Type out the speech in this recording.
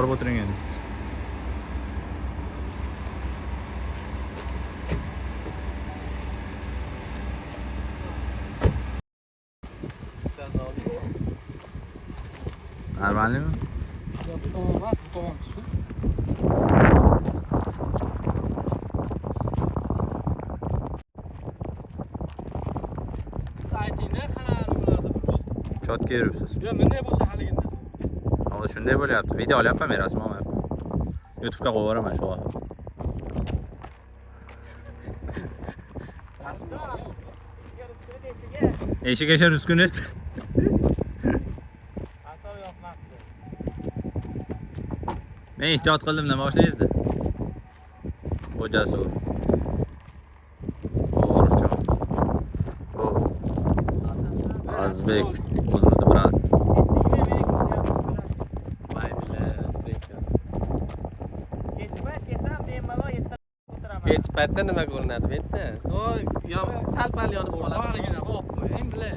borib o'tiring endi. Normalmi? Yo'q, bu emas, bu tomon suv. Saytingda qanaqa nimalarni bo'lishdi? Chotga yuribsiz. Yo, bunday bo'lsa haligida. Hozir shunday bo'lyapti. Video olyapman, men rasm olmayapman. YouTube'ga qo'yib yuboraman shu vaqt. Eshik eshar uskunet. Asal yoqmabdi. Men ehtiyot qildim nima boshlaysiz-da? Xo'jasi u. O'g'richa. Bu Azbek o'zimizni brat. Kech paytda nima ko'rinadi bu yerda? O, sal pal yonib qoladi. Haligida, hop, endi